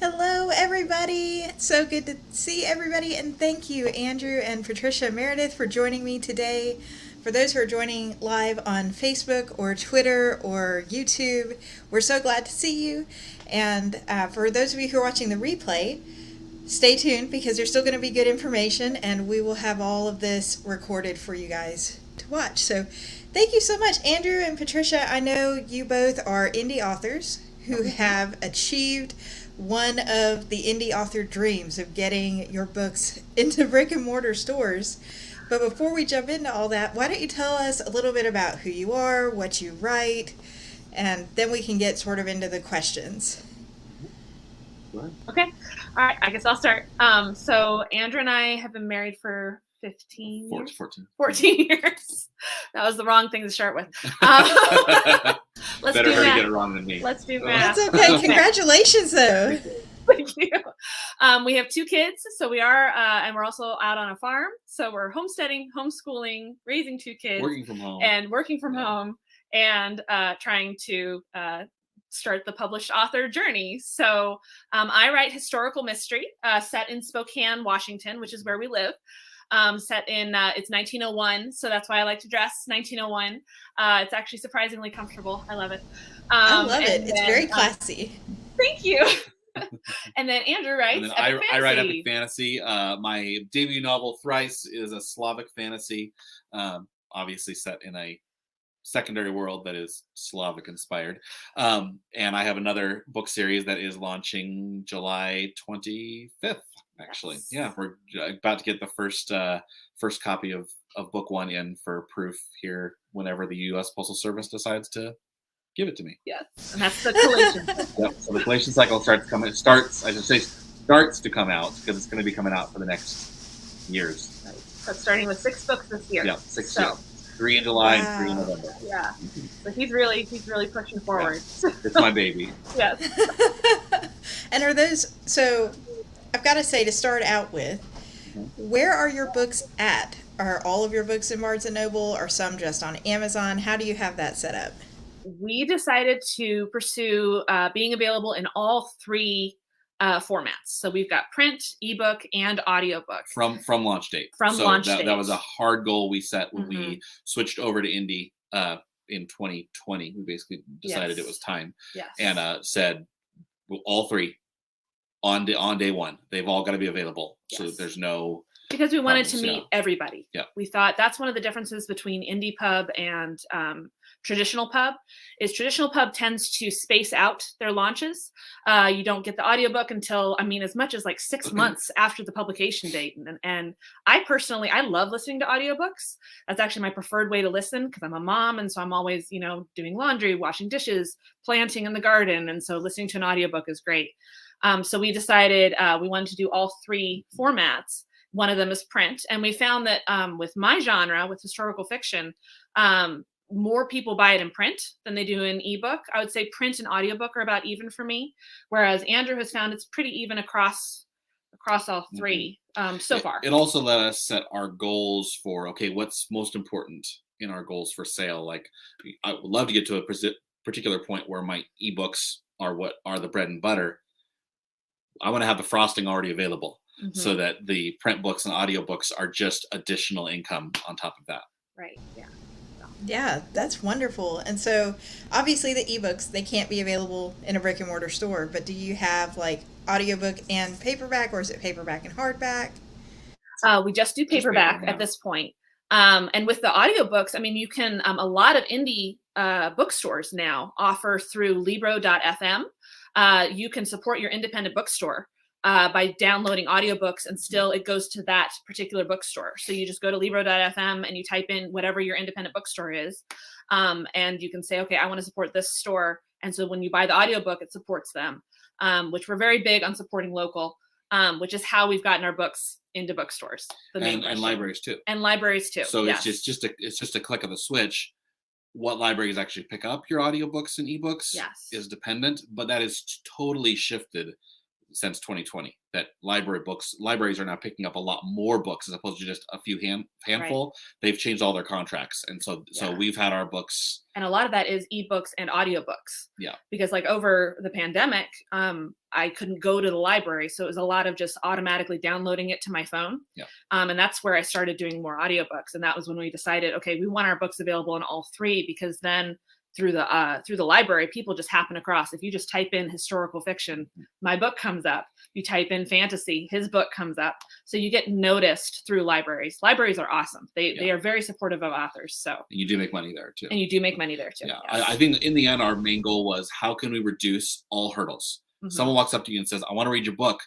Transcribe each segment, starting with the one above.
Hello, everybody. It's so good to see everybody, and thank you, Andrew and Patricia Meredith, for joining me today. For those who are joining live on Facebook or Twitter or YouTube, we're so glad to see you. And for those of you who are watching the replay, stay tuned because there's still going to be good information, and we will have all of this recorded for you guys to watch. So thank you so much, Andrew and Patricia. I know you both are indie authors who have achieved one of the indie author dreams of getting your books into brick and mortar stores. But before we jump into all that, why don't you tell us a little bit about who you are, what you write, and then we can get sort of into the questions. Okay. All right. I guess I'll start. So Andrew and I have been married for 15 years. 14 years. That was the wrong thing to start with. Let's Better do hurry math. get it wrong than me. Let's do math. That's okay. Congratulations, though. Thank you. We have 2 kids, so we are, and we're also out on a farm. So we're homesteading, homeschooling, raising 2 kids, Working from home, and trying to start the published author journey. So I write historical mystery set in Spokane, Washington, which is where we live. Set in, it's 1901, so that's why I like to dress 1901. It's actually surprisingly comfortable. I love it. I love it. It's very classy. Thank you. And then Andrew writes and then I write epic fantasy. My debut novel, Thrice, is a Slavic fantasy, obviously set in a secondary world that is Slavic inspired. And I have another book series that is launching July 25th. Actually, yeah, we're about to get the first copy of book 1 in for proof here whenever the U.S. Postal Service decides to give it to me. Yes, and that's the collation. Yep. So the collation cycle starts to come out because it's going to be coming out for the next years. Right. So starting with 6 books this year. Yeah, 6. So. 3 in July and 3 in November. Yeah. So he's really pushing forward. Yeah. It's my baby. Yes. And are those, so I've got to say, to start out with, where are your books at? Are all of your books in Barnes & Noble, or some just on Amazon? How do you have that set up? We decided to pursue being available in all 3 formats. So we've got print, ebook, and audiobook. From launch date. That was a hard goal we set when we switched over to indie in 2020. We basically decided it was time. Yes. And said, well, all 3 on day one. They've all got to be available. Yes. So that there's no... Because we wanted to meet everybody. Yeah. We thought that's one of the differences between indie pub and traditional pub, is traditional pub tends to space out their launches. You don't get the audiobook until, as much as like 6 months after the publication date. And I personally, I love listening to audiobooks. That's actually my preferred way to listen because I'm a mom. And so I'm always, doing laundry, washing dishes, planting in the garden. And so listening to an audiobook is great. So we decided we wanted to do all 3 formats. One of them is print. And we found that with my genre, with historical fiction, more people buy it in print than they do in ebook. I would say print and audiobook are about even for me, whereas Andrew has found it's pretty even across all 3 so far. It also let us set our goals for, okay, what's most important in our goals for sale? Like, I would love to get to a particular point where my ebooks are what are the bread and butter. I want to have the frosting already available so that the print books and audiobooks are just additional income on top of that. Right, yeah. Yeah, that's wonderful. And so obviously the ebooks, they can't be available in a brick and mortar store, but do you have like audiobook and paperback, or is it paperback and hardback? We just do paperback at this point. And with the audiobooks, you can, a lot of indie bookstores now offer through libro.fm. You can support your independent bookstore by downloading audiobooks, and still it goes to that particular bookstore. So you just go to libro.fm and you type in whatever your independent bookstore is. And you can say, okay, I want to support this store. And so when you buy the audiobook, it supports them, which we're very big on supporting local, which is how we've gotten our books into bookstores. And libraries too. And libraries too. So yes. it's just a click of a switch. What libraries actually pick up your audiobooks and ebooks is dependent, but that is totally shifted since 2020, that libraries are now picking up a lot more books as opposed to just a few handful. Right. They've changed all their contracts, and so Yeah. we've had our books. And a lot of that is ebooks and audiobooks. Yeah. Because like over the pandemic, I couldn't go to the library, so it was a lot of just automatically downloading it to my phone. Yeah. And that's where I started doing more audiobooks, and that was when we decided, okay, we want our books available in all three, because then through the library, people just happen across. If you just type in historical fiction, my book comes up. You type in fantasy, his book comes up. So you get noticed through libraries. Libraries are awesome. They are very supportive of authors. So And you do make money there too. And you do make money there too. Yeah, Yes. I think in the end, our main goal was, how can we reduce all hurdles? Mhm. Someone walks up to you and says, I want to read your book,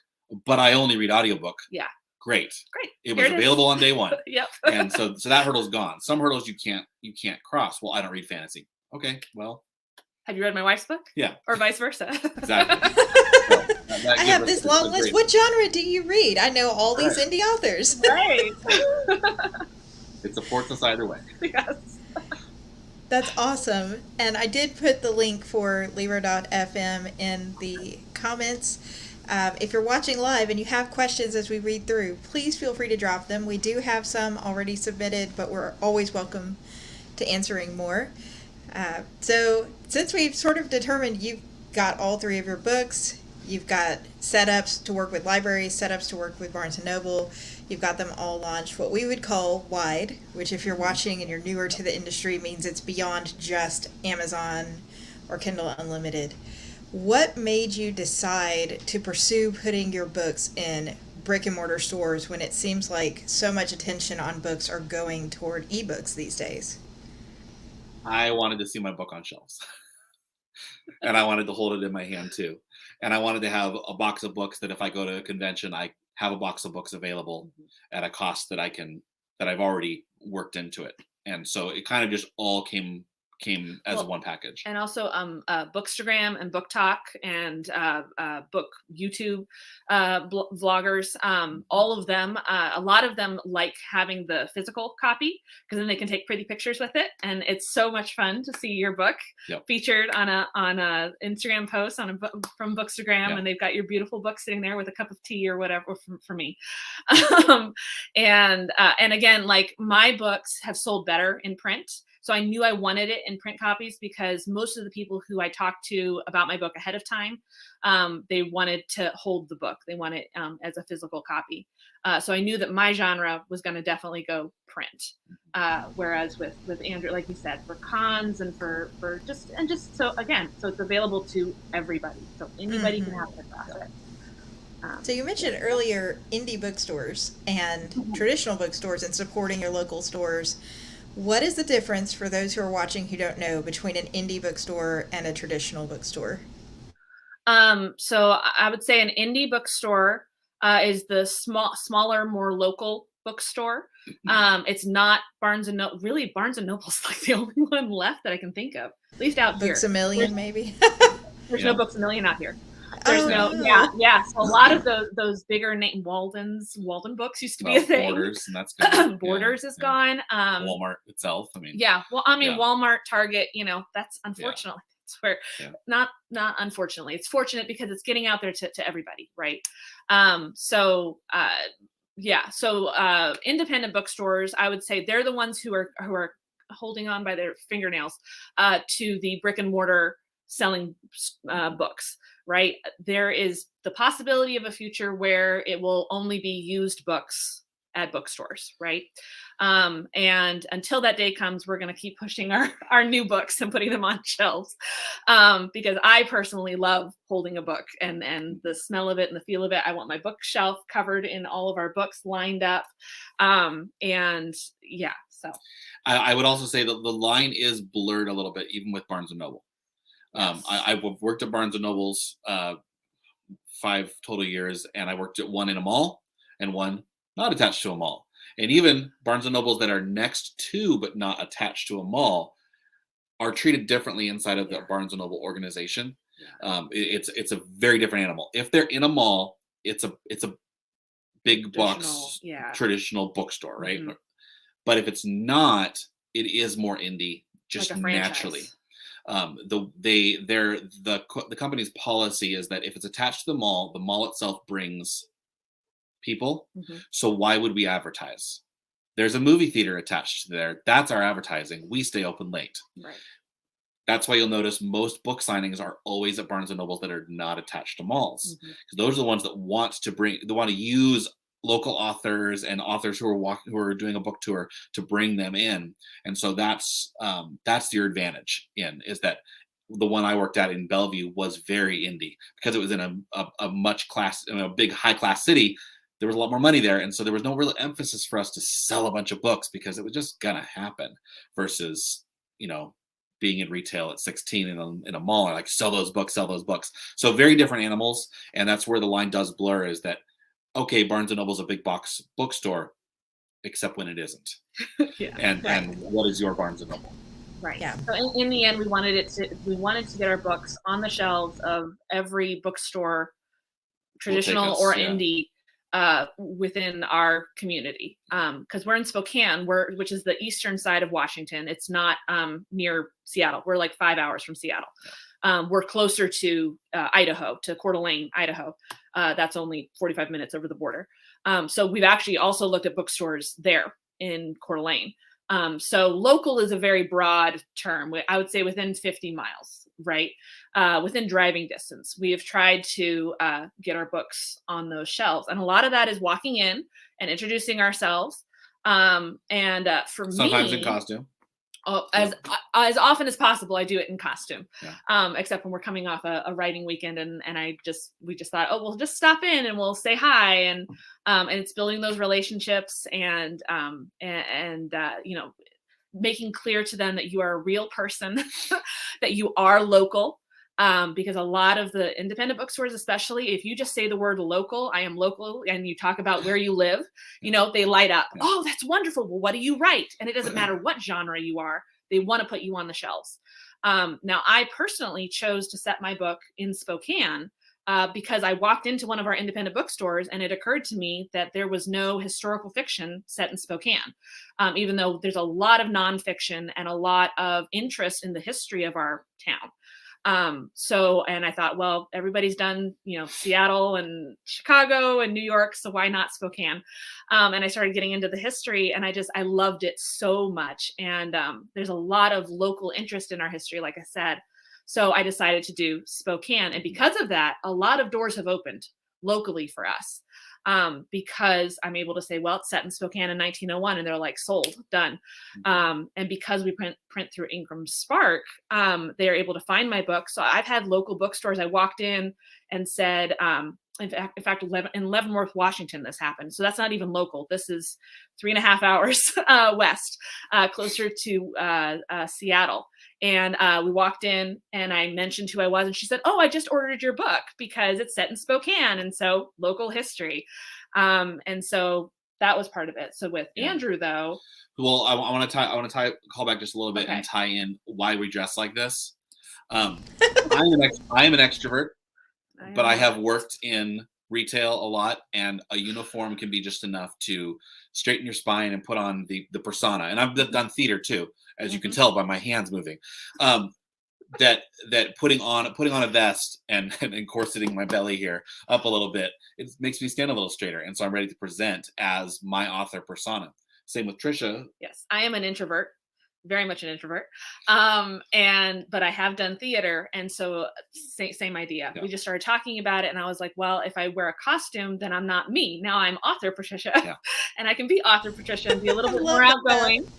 but I only read audiobook. Yeah. Great. It Here was it is. available on day one. Yep. And so that hurdle's gone. Some hurdles you can't cross. Well, I don't read fantasy. Okay, well. Have you read my wife's book? Yeah. Or vice versa? Exactly. I have this long list. What genre do you read? I know all these indie authors. Right. It supports us either way. Yes. That's awesome. And I did put the link for Libro.fm in the comments. If you're watching live and you have questions as we read through, please feel free to drop them. We do have some already submitted, but we're always welcome to answering more. So since we've sort of determined you've got all three of your books, you've got setups to work with libraries, setups to work with Barnes & Noble, you've got them all launched, what we would call wide, which if you're watching and you're newer to the industry means it's beyond just Amazon or Kindle Unlimited. What made you decide to pursue putting your books in brick-and-mortar stores when it seems like so much attention on books are going toward ebooks these days? I wanted to see my book on shelves. And I wanted to hold it in my hand too. And I wanted to have a box of books that if I go to a convention, I have a box of books available at a cost that I've already worked into it. And so it kind of just all came as one package. And also Bookstagram and Book Talk and book YouTube vloggers, all of them, a lot of them like having the physical copy, because then they can take pretty pictures with it, and it's so much fun to see your book featured on a Instagram post from Bookstagram, and they've got your beautiful book sitting there with a cup of tea or whatever for me. And again, like, my books have sold better in print. So I knew I wanted it in print copies because most of the people who I talked to about my book ahead of time, they wanted to hold the book. They want it as a physical copy. So I knew that my genre was going to definitely go print. Whereas with Andrew, like you said, for cons and for just so it's available to everybody. So anybody can have it across it. So you mentioned earlier indie bookstores and traditional bookstores and supporting your local stores. What is the difference, for those who are watching who don't know, between an indie bookstore and a traditional bookstore? So I would say an indie bookstore is the smaller, more local bookstore. It's not Barnes & Noble. Really, Barnes & Noble's like the only one left that I can think of, at least out here. Books A Million, maybe? There's no Books A Million out here. There's So a lot of those bigger name Walden Books used to be a thing. Borders, and that's good. Borders is gone. Walmart itself. Walmart, Target. That's unfortunately it's where not unfortunately. It's fortunate because it's getting out there to everybody, right? So independent bookstores, I would say they're the ones who are holding on by their fingernails to the brick and mortar selling books. Right? There is the possibility of a future where it will only be used books at bookstores, right? And until that day comes, we're going to keep pushing our new books and putting them on shelves, because I personally love holding a book and the smell of it and the feel of it. I want my bookshelf covered in all of our books lined up. So. I would also say that the line is blurred a little bit, even with Barnes & Noble. I've worked at Barnes & Noble's 5 total years, and I worked at one in a mall and one not attached to a mall. And even Barnes & Nobles that are next to but not attached to a mall are treated differently inside of the Barnes & Noble organization. It's a very different animal. If they're in a mall, it's a big box traditional bookstore, right? Mm-hmm. But if it's not, it is more indie, just like naturally. The company's policy is that if it's attached to the mall itself brings people. Mhm. So why would we advertise? There's a movie theater attached to there. That's our advertising. We stay open late. Right. That's why you'll notice most book signings are always at Barnes and Nobles that are not attached to malls, Mhm. because those are the ones that want to use local authors and authors who are doing a book tour to bring them in. And so that's your advantage is that the one I worked at in Bellevue was very indie because it was in a big high class city. There was a lot more money there, and so there was no real emphasis for us to sell a bunch of books because it was just gonna happen. Versus, being in retail at 16 in a mall, and like sell those books. So very different animals, and that's where the line does blur. Is that okay? Barnes and Noble's a big box bookstore, except when it isn't. Yeah. And what is your Barnes and Noble? Right. Yeah. So in the end, we wanted to get our books on the shelves of every bookstore, traditional or indie, within our community. Because we're in Spokane, which is the eastern side of Washington. It's not near Seattle. We're like 5 hours from Seattle. We're closer to Idaho, to Coeur d'Alene, Idaho. That's only 45 minutes over the border. So we've actually also looked at bookstores there in Coeur d'Alene. So local is a very broad term. I would say within 50 miles, right? Within driving distance. We have tried to get our books on those shelves. And a lot of that is walking in and introducing ourselves. For Sometimes me, in costume. As often as possible, I do it in costume. Yeah. Except when we're coming off a writing weekend, and we just thought, we'll just stop in and we'll say hi, and it's building those relationships and making clear to them that you are a real person, that you are local. Because a lot of the independent bookstores, especially if you just say the word local, I am local, and you talk about where you live, they light up. Yeah. Oh, that's wonderful. Well, what do you write? And it doesn't matter what genre you are. They want to put you on the shelves. Now, I personally chose to set my book in Spokane because I walked into one of our independent bookstores and it occurred to me that there was no historical fiction set in Spokane, even though there's a lot of nonfiction and a lot of interest in the history of our town. And I thought, well, everybody's done, Seattle and Chicago and New York, so why not Spokane? And I started getting into the history, and I loved it so much. And there's a lot of local interest in our history, like I said. So I decided to do Spokane. And because of that, a lot of doors have opened locally for us. Because I'm able to say, well, it's set in Spokane in 1901, and they're like, sold, done. And because we print through Ingram Spark, they're able to find my book. So I've had local bookstores. I walked in and said, in fact, in Leavenworth, Washington, this happened. So that's not even local. This is 3.5 hours west, closer to Seattle. And we walked in and I mentioned who I was, and she said, "Oh, I just ordered your book because it's set in Spokane." And so local history. And so that was part of it. So with Andrew, though. Well, I want to call back just a little bit Okay. and tie in why we dress like this. I am an extrovert, but I have worked in retail a lot, and a uniform can be just enough to straighten your spine and put on the persona. And I've done theater too, as you can tell by my hands moving. That putting on a vest and corseting my belly here up a little bit, it makes me stand a little straighter, and so I'm ready to present as my author persona. Same with Trisha. Yes, I am an introvert, very much an introvert. But I have done theater, and so same idea. Yeah. We just started talking about it, and I was like, well, if I wear a costume, then I'm not me. Now I'm author Patricia, and I can be author Patricia and be a little bit more outgoing.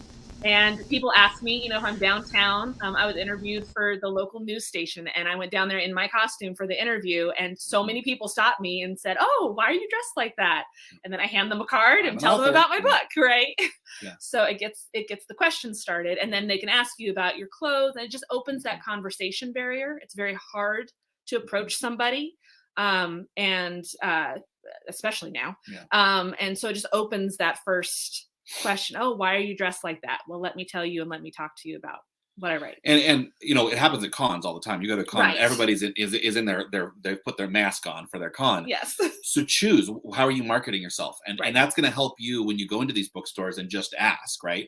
And people ask me, if I'm downtown. I was interviewed for the local news station, and I went down there in my costume for the interview. And so many people stopped me and said, "Oh, why are you dressed like that?" And then I hand them a card and tell them about my book, right? Yeah. So it gets the questions started, and then they can ask you about your clothes, and it just opens that conversation barrier. It's very hard to approach somebody, especially now. Yeah. And so it just opens that first question. Oh, why are you dressed like that? Well, let me tell you and let me talk to you about what I write. And it happens at cons all the time. You go to a con, Right. everybody's in they've put their mask on for their con. Yes. So choose, how are you marketing yourself? And Right. and that's going to help you when you go into these bookstores and just ask, right?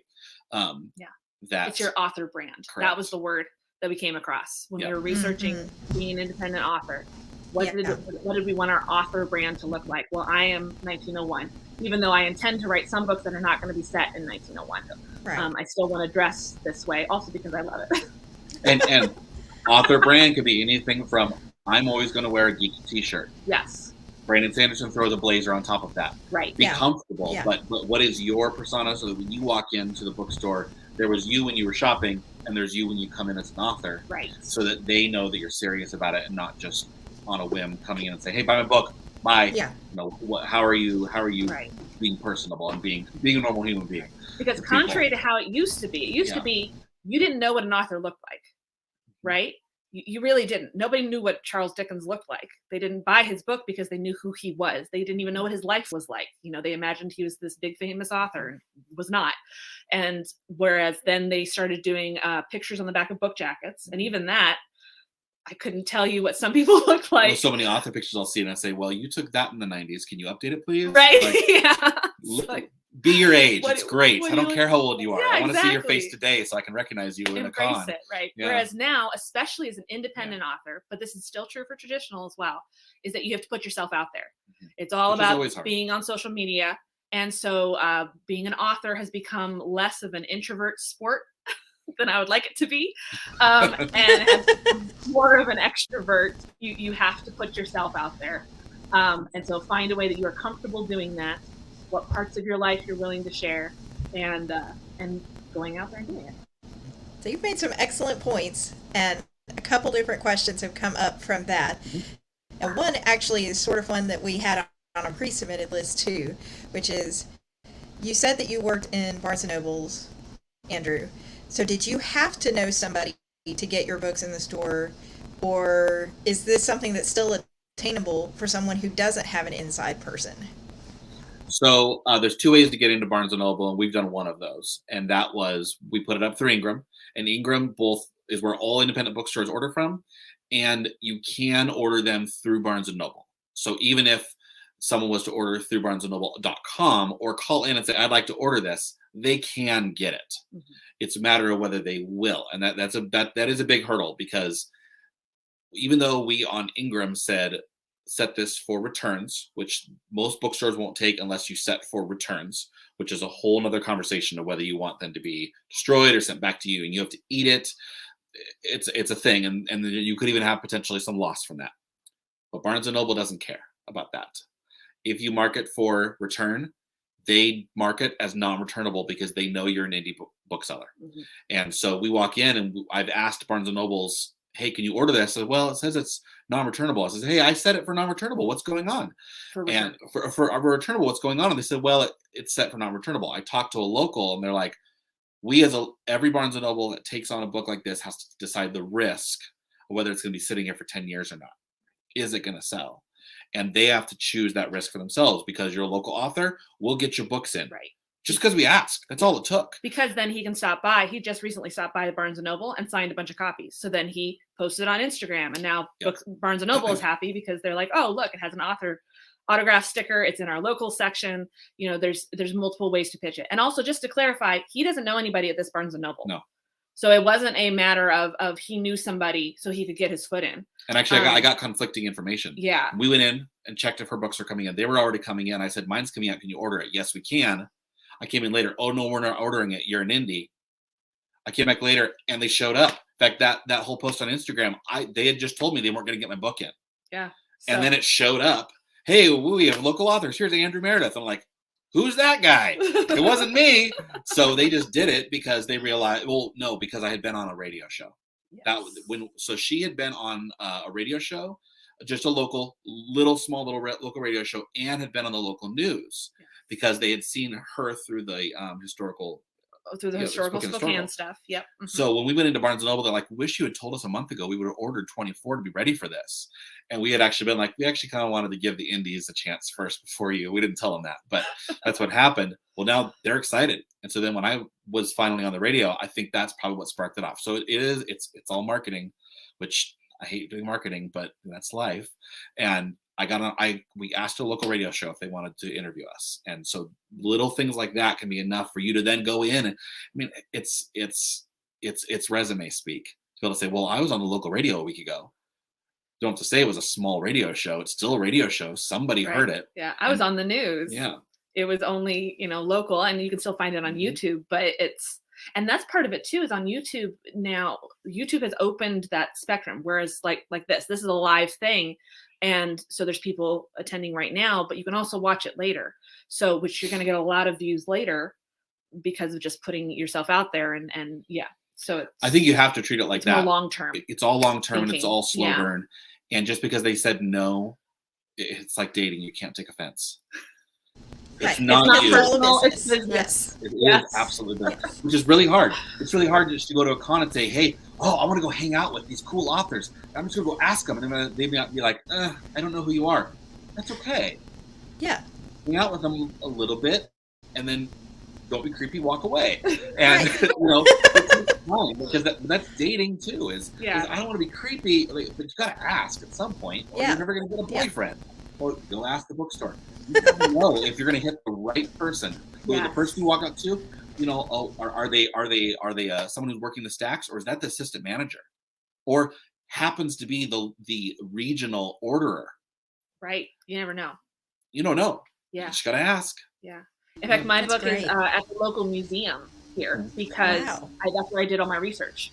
Yeah. That It's your author brand. Correct. That was the word. that we came across when Yeah. we were researching being an independent author. What did we want our author brand to look like? Well, I am 1901, even though I intend to write some books that are not going to be set in 1901. Right. I still want to dress this way, also because I love it. And author brand could be anything from, I'm always going to wear a geeky t-shirt. Yes. Brandon Sanderson throws a blazer on top of that. Right. Be comfortable, Yeah. but what is your persona, so that when you walk into the bookstore, there was you when you were shopping, and there's you when you come in as an author. Right. So that they know that you're serious about it and not just on a whim coming in and say, hey, buy my book. Bye. Yeah. You know, how are you Right. being personable and being a normal human being? Because contrary to how it used to be, to be, you didn't know what an author looked like, right? You really didn't. Nobody knew what Charles Dickens looked like. They didn't buy his book because they knew who he was. They didn't even know what his life was like. You know, they imagined he was this big famous author and was not. And whereas then they started doing pictures on the back of book jackets. And even that, I couldn't tell you what some people looked like. Well, so many author pictures I'll see and I say, well, you took that in the 90s. Can you update it, please? Right. Like, Yeah. be your age. What- it's great. what I do don't you care how old you are. Yeah, I want to see your exactly. face today so I can recognize you in a Embrace con. it, right? Yeah. Whereas now, especially as an independent author, but this is still true for traditional as well, is that you have to put yourself out there. It's all Which is always about hard. being on social media. And so being an author has become less of an introvert sport than I would like it to be, and has become more of an extrovert. You have to put yourself out there. And so find a way that you are comfortable doing that, what parts of your life you're willing to share, and going out there and doing it. So you've made some excellent points, and a couple different questions have come up from that. And one actually is sort of one that we had on a pre-submitted list too, which is, you said that you worked in Barnes & Noble's, Andrew. So did you have to know somebody to get your books in the store, or is this something that's still attainable for someone who doesn't have an inside person? So there's two ways to get into Barnes & Noble, and we've done one of those. And that was, we put it up through Ingram. And Ingram both is where all independent bookstores order from. And you can order them through Barnes & Noble. So even if someone was to order through barnesandnoble.com or call in and say, I'd like to order this, they can get it. Mm-hmm. It's a matter of whether they will. And that is a big hurdle, because even though we on Ingram said, set this for returns, which most bookstores won't take unless you set for returns, which is a whole nother conversation of whether you want them to be destroyed or sent back to you and you have to eat it. It's a thing. And you could even have potentially some loss from that. But Barnes & Noble doesn't care about that. If you mark it for return, they mark it as non-returnable because they know you're an indie bookseller. Mm-hmm. And so we walk in and I've asked Barnes & Noble's, hey, can you order this? I said, well, it says it's non-returnable. I said, hey, I set it for non-returnable. What's going on? For returnable, what's going on? And they said, well, it's set for non-returnable. I talked to a local and they're like, every Barnes & Noble that takes on a book like this has to decide the risk of whether it's going to be sitting here for 10 years or not. Is it going to sell? And they have to choose that risk for themselves, because you're a local author, we'll get your books in. Right. Just because we asked. That's all it took. Because then he can stop by. He just recently stopped by the Barnes & Noble and signed a bunch of copies. So then he posted on Instagram, and now Barnes & Noble is happy because they're like, oh, look, it has an autograph sticker. It's in our local section. You know, there's multiple ways to pitch it. And also, just to clarify, he doesn't know anybody at this Barnes & Noble. No. So it wasn't a matter of he knew somebody so he could get his foot in. And actually, I got conflicting information. Yeah. We went in and checked if her books are coming in. They were already coming in. I said, mine's coming out. Can you order it? Yes, we can. I came in later. Oh, no, we're not ordering it. You're an indie. I came back later and they showed up. In fact, that whole post on Instagram, they had just told me they weren't going to get my book in. Yeah. So. And then it showed up. Hey, we have local authors. Here's Andrew Meredith. I'm like, who's that guy? It wasn't me. So they just did it because they realized, well, no, because I had been on a radio show. Yes. So she had been on a radio show, just a local radio show, and had been on the local news because they had seen her through the historical. Through the historical Spokane stuff. Yep. Mm-hmm. So when we went into Barnes & Noble, they're like, wish you had told us a month ago. We would have ordered 24 to be ready for this. And we had actually been like, we actually kind of wanted to give the indies a chance first before you. We didn't tell them that, but that's what happened. Well, now they're excited. And so then when I was finally on the radio, I think that's probably what sparked it off. So it's all marketing, which I hate doing marketing, but that's life. And we asked a local radio show if they wanted to interview us. And so little things like that can be enough for you to then go in. And I mean, it's resume speak. be able to say, well, I was on the local radio a week ago. Don't have to say it was a small radio show. It's still a radio show. Somebody heard it. Yeah, I was on the news. Yeah. It was only, local, and you can still find it on YouTube, but and that's part of it too, is on YouTube now. YouTube has opened that spectrum, whereas like this is a live thing. And so there's people attending right now, but you can also watch it later. So, which you're going to get a lot of views later because of just putting yourself out there. And yeah, so I think you have to treat it like that. Long term. It's all long term and it's all slow Yeah. burn. And just because they said no, it's like dating. You can't take offense. It's not you. Personal, it's business. business. It Yes. is absolutely business, which is really hard. It's really hard just to go to a con and say, hey, I want to go hang out with these cool authors. I'm just going to go ask them. And they may be like, I don't know who you are. That's okay. Yeah. Hang out with them a little bit and then don't be creepy, walk away. And, it's fine, because that's dating too. Is I don't want to be creepy, but you got to ask at some point, or you're never going to get a boyfriend. Or go ask the bookstore. You never know if you're going to hit the right person. The person you walk up to, are they someone who's working the stacks, or is that the assistant manager, or happens to be the regional orderer? Right. You never know. You don't know. Yeah. You just got to ask. Yeah. In fact, my book great. is at the local museum here because that's where I did all my research.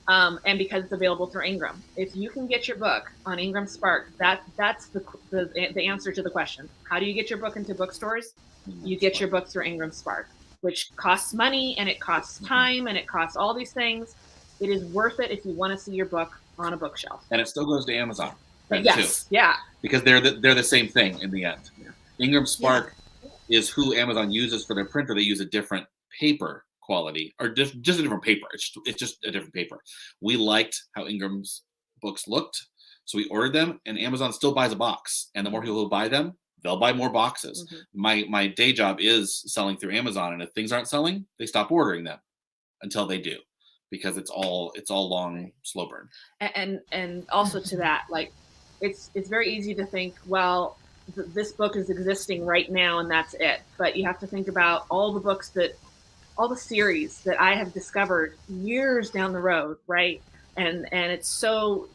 And because it's available through Ingram. If you can get your book on Ingram Spark, that's the answer to the question. How do you get your book into bookstores? You get your book through Ingram Spark, which costs money and it costs time and it costs all these things. It is worth it if you want to see your book on a bookshelf. And it still goes to Amazon. Yes. Too, yeah. Because they're the same thing in the end. Yeah. Ingram Spark is who Amazon uses for their printer. They use a different paper quality, or just a different paper. It's just a different paper. We liked how Ingram's books looked, so we ordered them, and Amazon still buys a box. And the more people who buy them, they'll buy more boxes. Mm-hmm. My day job is selling through Amazon, and if things aren't selling, they stop ordering them until they do, because it's all long, slow burn. And also to that, like it's very easy to think, well, this book is existing right now and that's it. But you have to think about all the series that I have discovered years down the road, right? And it's so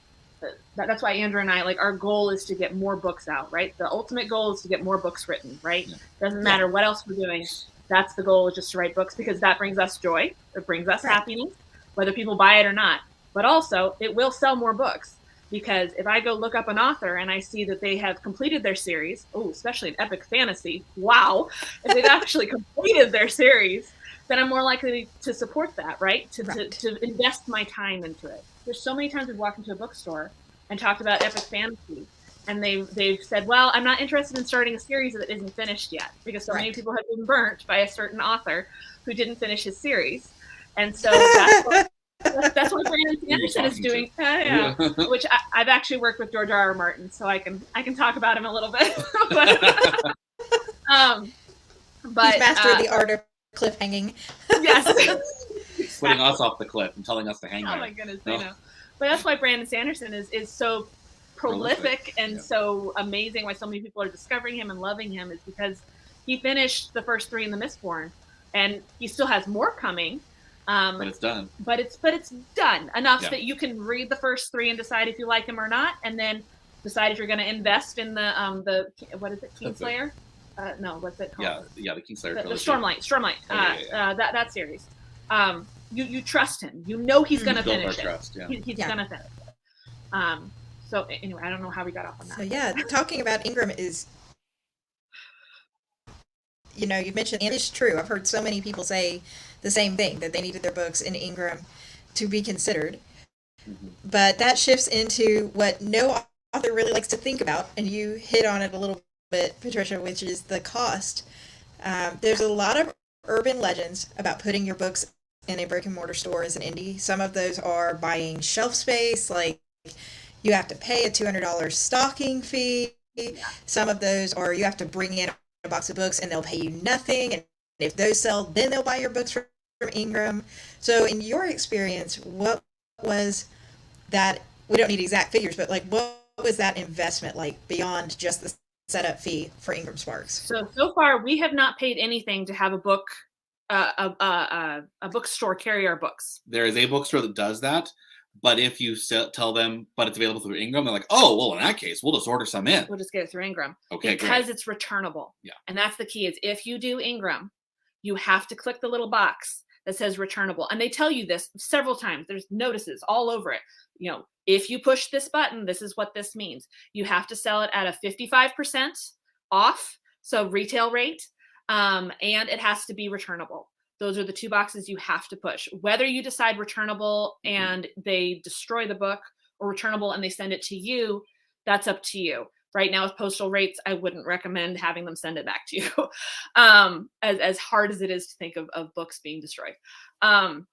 that's why Andrew and I, like, our goal is to get more books out, right? The ultimate goal is to get more books written, right? Doesn't matter what else we're doing. That's the goal, is just to write books, because that brings us joy. It brings us happiness, whether people buy it or not. But also, it will sell more books, because if I go look up an author and I see that they have completed their series, especially in epic fantasy, wow, if they've actually completed their series, then I'm more likely to support that, right? To invest my time into it. There's so many times we've walked into a bookstore and talked about epic fantasy, and they've said, well, I'm not interested in starting a series that isn't finished yet, because so many people have been burnt by a certain author who didn't finish his series. And so that's what Brandon Sanderson is doing, which I've actually worked with George R.R. Martin, so I can talk about him a little bit. but he's mastered the art of cliffhanging. Yes. Putting us off the cliff and telling us to hang there. Oh my goodness, I know. But that's why Brandon Sanderson is so prolific and so amazing, why so many people are discovering him and loving him, is because he finished the first 3 in the Mistborn, and he still has more coming. But it's done. But it's done enough that you can read the first 3 and decide if you like him or not, and then decide if you're going to invest in the what is it, Kingslayer? No, what's it called? Yeah, the Kingslayer the Stormlight. That series. You trust him. You know he's going to finish it. He's going to finish it. So anyway, I don't know how we got off on that. So talking about Ingram is, you've mentioned, and it's true. I've heard so many people say the same thing, that they needed their books in Ingram to be considered. Mm-hmm. But that shifts into what no author really likes to think about, and you hit on it a little bit, Patricia, which is the cost. There's a lot of urban legends about putting your books in a brick-and-mortar store as an indie. Some of those are buying shelf space, like you have to pay a $200 stocking fee. Some of those are you have to bring in a box of books and they'll pay you nothing, and if those sell, then they'll buy your books from Ingram. So in your experience, what was that? We don't need exact figures, but like, what was that investment like beyond just the setup fee for Ingram Sparks? So far, we have not paid anything to have a book, a bookstore carry our books. There is a bookstore that does that, But if you tell them, but it's available through Ingram, they're like, oh, well, in that case, we'll just order some in. We'll just get it through Ingram. Okay, because great. it's returnable. Yeah. And that's the key is if you do Ingram, you have to click the little box that says returnable. And they tell you this several times. There's notices all over it. You know, if you push this button, this is what this means. You have to sell it at a 55% off, so retail rate, and it has to be returnable. Those are the two boxes you have to push. Whether you decide returnable and they destroy the book or returnable and they send it to you, that's up to you. Right now with postal rates, I wouldn't recommend having them send it back to you, as hard as it is to think of books being destroyed. But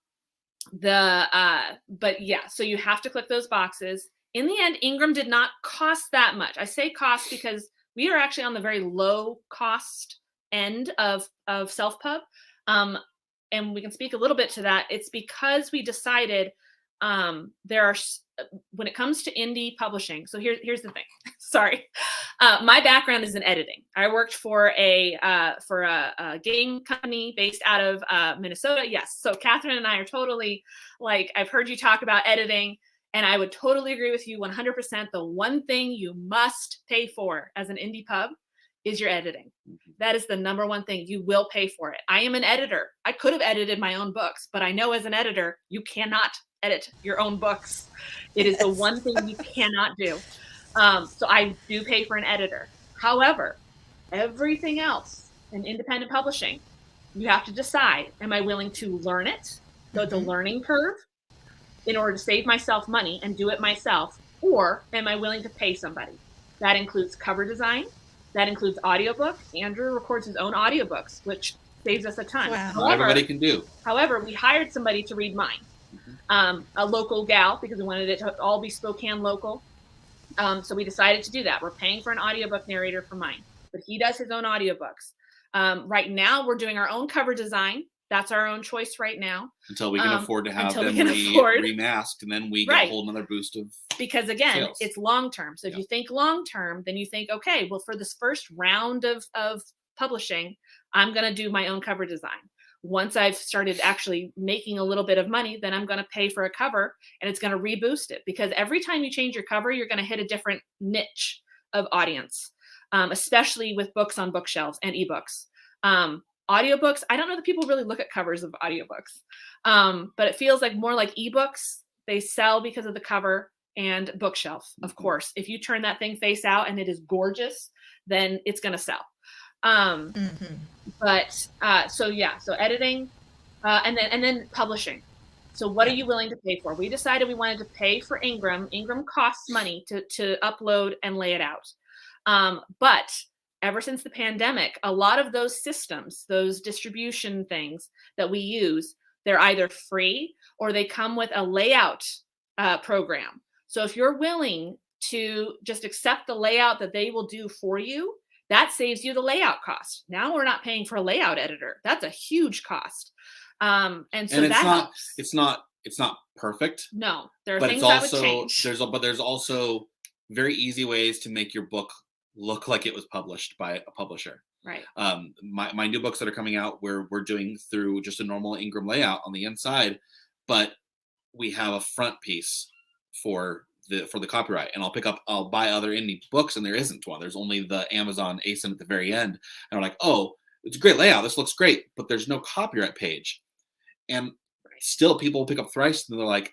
yeah, so you have to click those boxes. In the end, Ingram did not cost that much. I say cost because we are actually on the very low cost end of self-pub. And we can speak a little bit to that. It's because we decided when it comes to indie publishing. So here's the thing. Sorry. My background is in editing. I worked for a game company based out of Minnesota. Yes. So Katherine and I are totally like, I've heard you talk about editing, and I would totally agree with you 100%. The one thing you must pay for as an indie pub is your editing. That is the number one thing. You will pay for it. I am an editor. I could have edited my own books, but I know as an editor, you cannot edit your own books. It is the one thing you cannot do. So I do pay for an editor. However, everything else in independent publishing, you have to decide, am I willing to learn it? So it's a learning curve in order to save myself money and do it myself, or am I willing to pay somebody? That includes cover design. That includes audiobook. Andrew records his own audiobooks, which saves us a ton. Wow. Not everybody can do. However, we hired somebody to read mine, a local gal, because we wanted it to all be Spokane local. So we decided to do that. We're paying for an audiobook narrator for mine, but he does his own audiobooks. Right now, we're doing our own cover design. That's our own choice right now. Until we can afford to have them remasked, and then we get a whole another boost of because again, sales. It's long term. So if you think long term, then you think, okay, well, for this first round of publishing, I'm going to do my own cover design. Once I've started actually making a little bit of money, then I'm going to pay for a cover, and it's going to reboost it, because every time you change your cover, you're going to hit a different niche of audience, especially with books on bookshelves and ebooks. Audiobooks, I don't know that people really look at covers of audiobooks, but it feels like more like ebooks. They sell because of the cover and bookshelf, of course. If you turn that thing face out and it is gorgeous, then it's going to sell. So editing, and then publishing. So what are you willing to pay for? We decided we wanted to pay for Ingram. Ingram costs money to upload and lay it out. But ever since the pandemic, a lot of those systems, those distribution things that we use, they're either free or they come with a layout program. So if you're willing to just accept the layout that they will do for you, that saves you the layout cost. Now we're not paying for a layout editor. That's a huge cost. And that helps. It's not perfect. No, there are things that would change. There's also very easy ways to make your book look like it was published by a publisher. Right. My new books that are coming out, we're doing through just a normal Ingram layout on the inside, but we have a front piece for the copyright, and I'll buy other indie books, and there isn't one. There's only the Amazon ASIN at the very end, and I'm like, oh, it's a great layout. This looks great, but there's no copyright page, and still people will pick up Thrice, and they're like,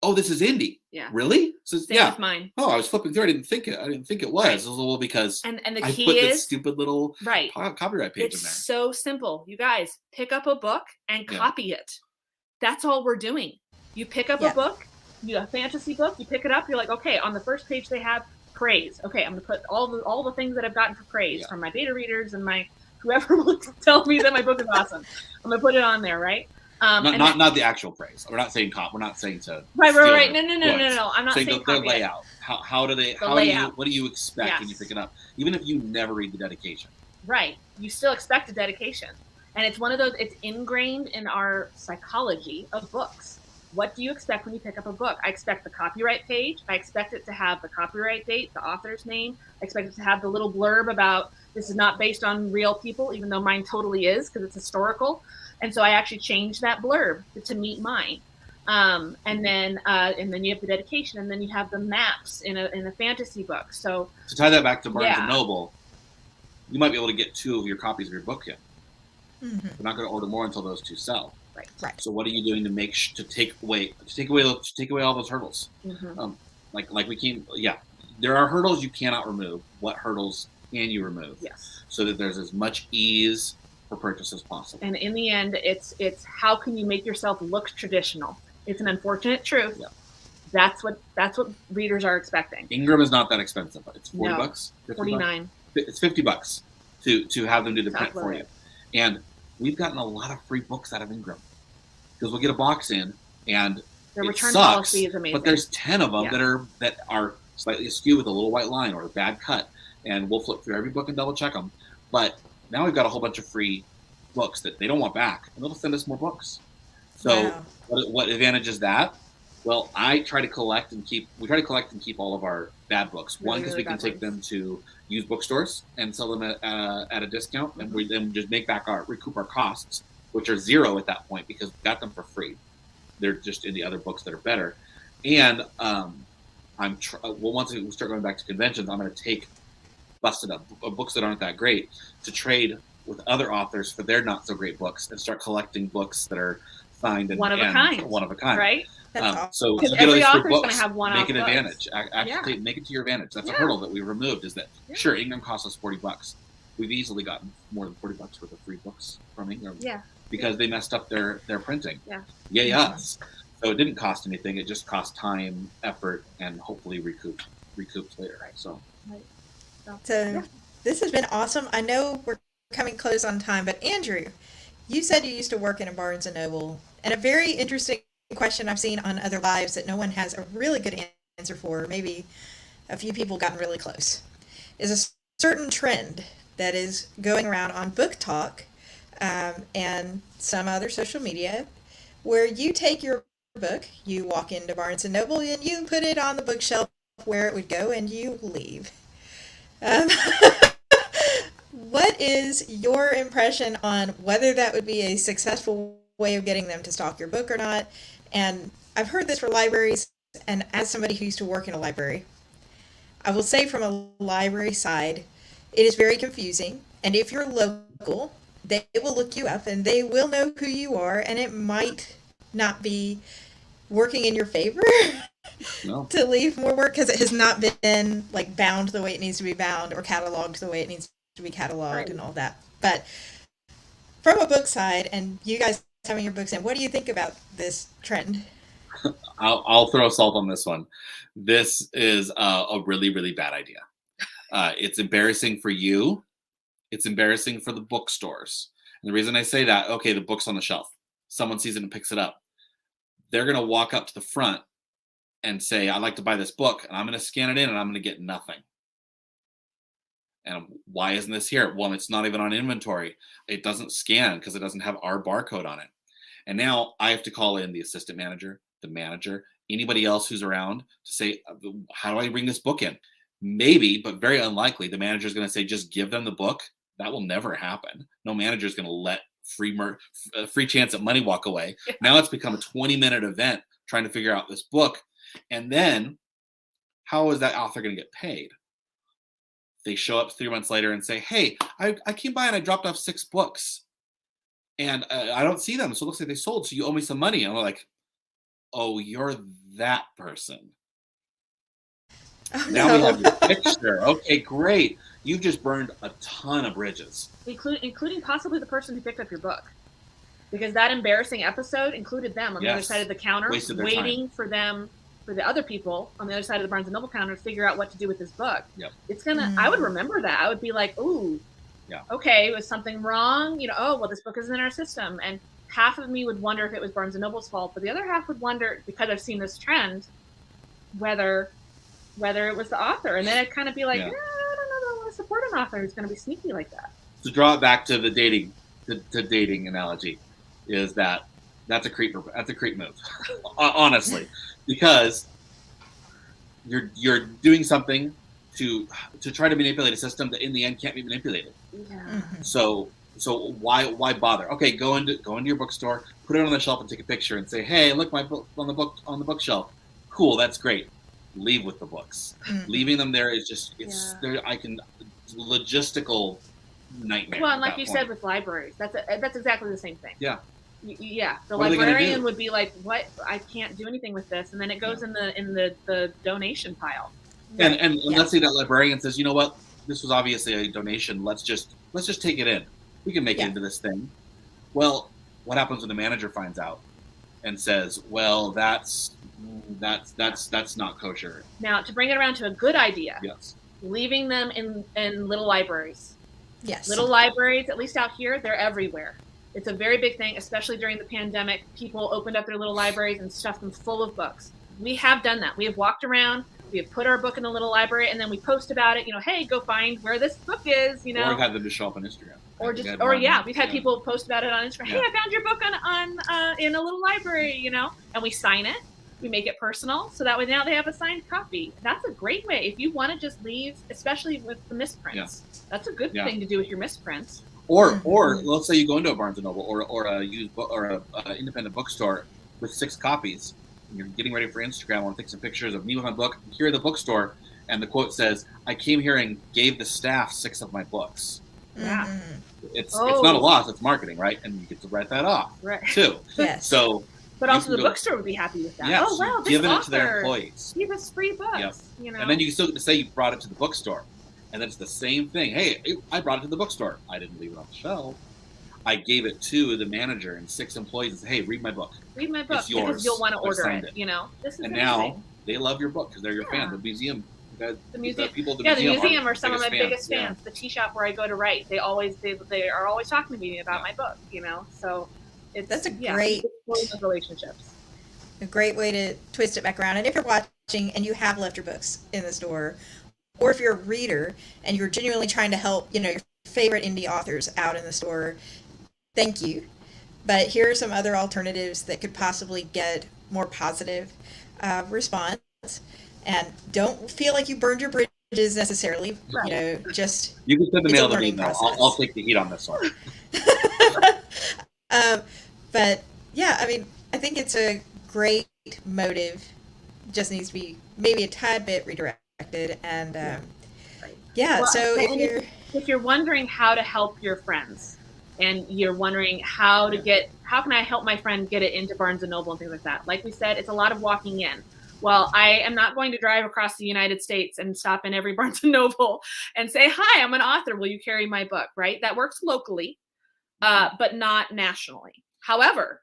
oh, this is indie. Yeah. Really? So Same with mine. Oh, I was flipping through. I didn't think it was. Right. It was a little because and the I key put is this stupid little copyright page in there. It's so simple. You guys pick up a book and copy it. That's all we're doing. You pick up a book, a fantasy book, you pick it up, you're like, okay, on the first page they have praise. Okay, I'm gonna put all the things that I've gotten for praise from my beta readers and my whoever will tell me that my book is awesome. I'm gonna put it on there, right? Not the actual praise. We're not saying we're not saying to right. No. I'm not saying their layout. What do you expect when you pick it up? Even if you never read the dedication. Right. You still expect a dedication. And it's one of those, it's ingrained in our psychology of books. What do you expect when you pick up a book? I expect the copyright page. I expect it to have the copyright date, the author's name. I expect it to have the little blurb about this is not based on real people, even though mine totally is because it's historical. And so I actually changed that blurb to meet mine. And then you have the dedication, and then you have the maps in a fantasy book. So to tie that back to Barnes and Noble, you might be able to get 2 of your copies of your book in. Mm-hmm. You're not going to order more until those 2 sell. Right. So what are you doing to take away all those hurdles? Mm-hmm. Like we came, there are hurdles you cannot remove. What hurdles can you remove? Yes. So that there's as much ease for purchase as possible. And in the end, it's how can you make yourself look traditional? It's an unfortunate truth. Yeah. That's what readers are expecting. Ingram is not that expensive. It's $40. $49. It's $50 to have them do the print for you. And we've gotten a lot of free books out of Ingram because we'll get a box in and their return sucks, policy is amazing. but there's 10 of them that are slightly askew with a little white line or a bad cut, and we'll flip through every book and double check them. But now we've got a whole bunch of free books that they don't want back, and they'll send us more books. So what advantage is that? Well, we try to collect and keep all of our bad books. One, because we can take them to used bookstores and sell them at a discount, and we then just recoup our costs, which are zero at that point because we got them for free. They're just in the other books that are better. And once we start going back to conventions, I'm going to take busted up books that aren't that great to trade with other authors for their not so great books and start collecting books that are signed and one of a kind. Right. So because you get every all author's going to have one. Make an advantage. Actually, make it to your advantage. That's a hurdle that we removed. Is that sure? Ingram costs us $40. We've easily gotten more than $40 worth of free books from Ingram. Yeah. Because they messed up their printing. Yeah. Yay us. So it didn't cost anything. It just cost time, effort, and hopefully recouped later. Right. So this has been awesome. I know we're coming close on time, but Andrew, you said you used to work in a Barnes and Noble, and a very interesting question I've seen on other lives that no one has a really good answer for, maybe a few people gotten really close, is a certain trend that is going around on Book Talk and some other social media where you take your book, you walk into Barnes and Noble, and you put it on the bookshelf where it would go, and you leave. What is your impression on whether that would be a successful way of getting them to stock your book or not? And I've heard this for libraries, and as somebody who used to work in a library, I will say from a library side, it is very confusing. And if you're local, they will look you up and they will know who you are, and it might not be working in your favor to leave more work because it has not been like bound the way it needs to be bound or cataloged the way it needs to be cataloged and all that. But from a book side, and you guys having your books in, what do you think about this trend? I'll throw salt on this one. This is a really, really bad idea. It's embarrassing for you. It's embarrassing for the bookstores. And the reason I say that, okay, the book's on the shelf. Someone sees it and picks it up. They're going to walk up to the front and say, I'd like to buy this book, and I'm going to scan it in, and I'm going to get nothing. And why isn't this here? Well, it's not even on inventory. It doesn't scan because it doesn't have our barcode on it. And now I have to call in the assistant manager, the manager, anybody else who's around to say, how do I bring this book in? Maybe, but very unlikely, the manager is going to say, just give them the book. That will never happen. No manager is going to let free chance at money walk away. Now it's become a 20-minute event trying to figure out this book. And then how is that author going to get paid? They show up 3 months later and say, hey, I came by and I dropped off 6 books and I don't see them. So it looks like they sold. So you owe me some money. And we're like, oh, you're that person. Oh, now we have your picture. Okay, great. You've just burned a ton of bridges. Including possibly the person who picked up your book. Because that embarrassing episode included them on the other side of the counter, waiting for the other people on the other side of the Barnes & Noble counter to figure out what to do with this book. Yep. It's I would remember that. I would be like, ooh, okay, was something wrong? Oh, well, this book isn't in our system. And half of me would wonder if it was Barnes & Noble's fault, but the other half would wonder, because I've seen this trend, whether it was the author. And then I'd kind of be like, I don't know that I want to support an author who's going to be sneaky like that. To draw it back to the dating analogy, is that's a creep move, honestly, because you're doing something to try to manipulate a system that in the end can't be manipulated. Yeah. Mm-hmm. So So why bother? Okay, go into your bookstore, put it on the shelf, and take a picture, and say, "Hey, look, my book on the bookshelf. Cool, that's great." Leave with the books. Leaving them there is just there. I can logistical nightmare. Well, and like you said with libraries, that's exactly the same thing. Yeah. Yeah, the What librarian would be like, "What? I can't do anything with this," and then it goes in the donation pile. And let's say that librarian says, "You know what? This was obviously a donation. Let's just take it in. We can make it into this thing." Well, what happens when the manager finds out and says, "Well, that's not kosher"? Now, to bring it around to a good idea, Yes, leaving them in little libraries. Yes. Little libraries, at least out here, they're everywhere. It's a very big thing, especially during the pandemic. People opened up their little libraries and stuffed them full of books. We have done that. We have walked around, we have put our book in the little library, and then we post about it. Hey, go find where this book is. Or have them just show up on Instagram. We've had people post about it on Instagram. Hey, I found your book on in a little library. And we sign it. We make it personal, so that way now they have a signed copy. That's a great way if you want to just leave, especially with the misprints. That's a good thing to do with your misprints. Or let's say you go into a Barnes and Noble or a independent bookstore with 6 copies. And you're getting ready for Instagram. I want to take some pictures of me with my book. Here at the bookstore, and the quote says, "I came here and gave the staff 6 of my books." Yeah, it's not a loss. It's marketing, right? And you get to write that off, too. Yes. So, but also the bookstore would be happy with that. Yes, oh wow, this giving author, it to their employees. Give us free books. Yep. And then you still get to say you brought it to the bookstore. And then it's the same thing. Hey, I brought it to the bookstore. I didn't leave it on the shelf. I gave it to the manager and 6 employees and said, "Hey, read my book. Read my book It's yours. because you'll want to I've order signed it." This is and amazing. Now they love your book because they're your fan. The museum. The museum. People at the the museum museum are some of my biggest fans. Yeah. The tea shop where I go to write, they are always talking to me about my book. So that's a great relationships. A great way to twist it back around. And if you're watching and you have left your books in the store, or if you're a reader and you're genuinely trying to help, your favorite indie authors out in the store, thank you. But here are some other alternatives that could possibly get more positive response. And don't feel like you burned your bridges necessarily. Just you can send the mail to me. I'll take the heat on this one. But yeah, I think it's a great motive. Just needs to be maybe a tad bit redirected. And so if you're wondering how to help your friends, and you're wondering how can I help my friend get it into Barnes and Noble and things like that, like we said, it's a lot of walking in. Well, I am not going to drive across the United States and stop in every Barnes and Noble and say, "Hi, I'm an author. Will you carry my book?" Right? That works locally, but not nationally. However,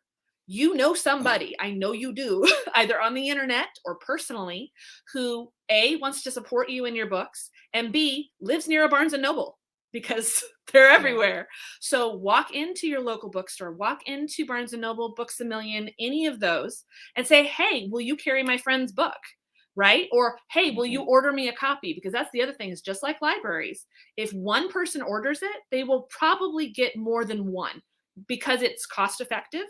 somebody, I know you do, either on the internet or personally, who A, wants to support you in your books, and B, lives near a Barnes and Noble, because they're everywhere. So walk into your local bookstore, walk into Barnes and Noble, Books A Million, any of those, and say, "Hey, will you carry my friend's book?" Right? Or, "Hey, will you order me a copy?" Because that's the other thing, is just like libraries, if one person orders it, they will probably get more than one, because it's cost effective,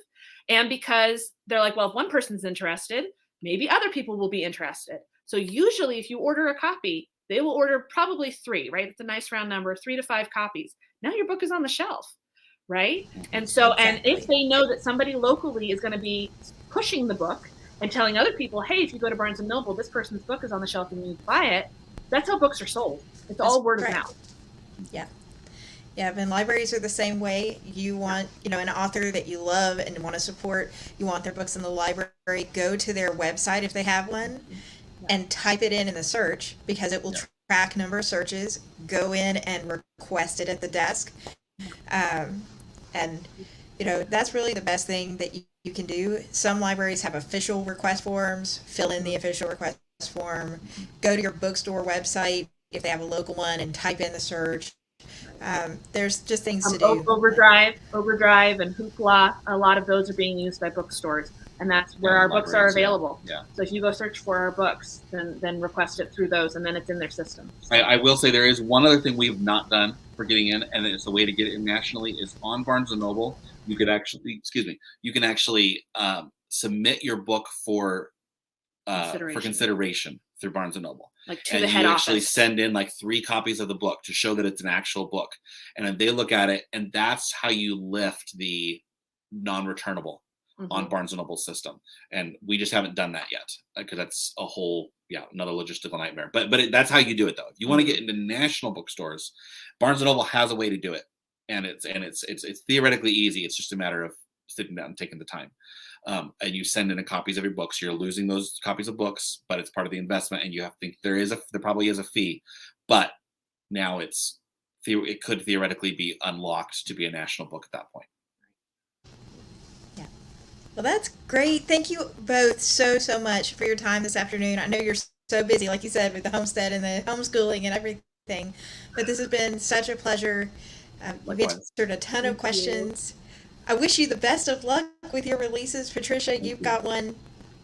and because they're like, well, if one person's interested, maybe other people will be interested. So usually if you order a copy, they will order probably 3, right? It's a nice round number, 3 to 5 copies. Now your book is on the shelf, right? And so, And if they know that somebody locally is going to be pushing the book and telling other people, "Hey, if you go to Barnes and Noble, this person's book is on the shelf and you need to buy it," that's how books are sold. It's all word of mouth. Yeah. Yeah, and libraries are the same way. You want, an author that you love and want to support, you want their books in the library, go to their website if they have one, and type it in the search, because it will track number of searches. Go in and request it at the desk. And, that's really the best thing that you can do. Some libraries have official request forms. Fill in the official request form. Go to your bookstore website if they have a local one and type in the search. There's just things to do. Overdrive and Hoopla, a lot of those are being used by bookstores, and that's where our books are available. Yeah. So if you go search for our books, then request it through those, and then it's in their system. I will say there is one other thing we've not done for getting in, and it's the way to get it in nationally, is on Barnes and Noble. You can actually submit your book for consideration through Barnes and Noble. Like to And the you head actually office. send in like 3 copies of the book to show that it's an actual book. And then they look at it, and that's how you lift the non-returnable on Mhm. Barnes and Noble system. And we just haven't done that yet because that's a whole, another logistical nightmare. But that's how you do it though. If you want to get into national bookstores, Barnes and Noble has a way to do it, and it's theoretically easy. It's just a matter of sitting down and taking the time. And you send in a copies of your books. You're losing those copies of books, but it's part of the investment, and you have to think there probably is a fee, but now it could theoretically be unlocked to be a national book at that point. Yeah. Well, that's great. Thank you both so much for your time this afternoon. I know you're so busy, like you said, with the homestead and the homeschooling and everything, but this has been such a pleasure. You've Likewise. answered a ton of Thank you. questions. I wish you the best of luck with your releases. Patricia, you've got one.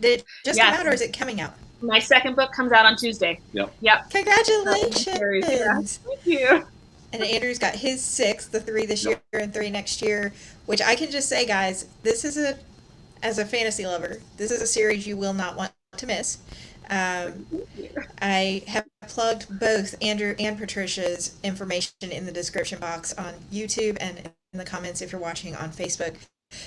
Did it just come Yes. out or is it coming out? My second book comes out on Tuesday. Yep. Congratulations. Yeah. Thank you. And Andrew's got his 6, the 3 this year and 3 next year, which I can just say, guys, this is as a fantasy lover, this is a series you will not want to miss. I have plugged both Andrew and Patricia's information in the description box on YouTube and in the comments if you're watching on Facebook.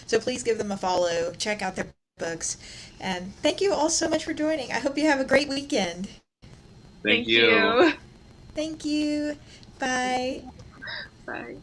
So please give them a follow, check out their books, and thank you all so much for joining. I hope you have a great weekend. Thank you. Thank you. Bye. Bye.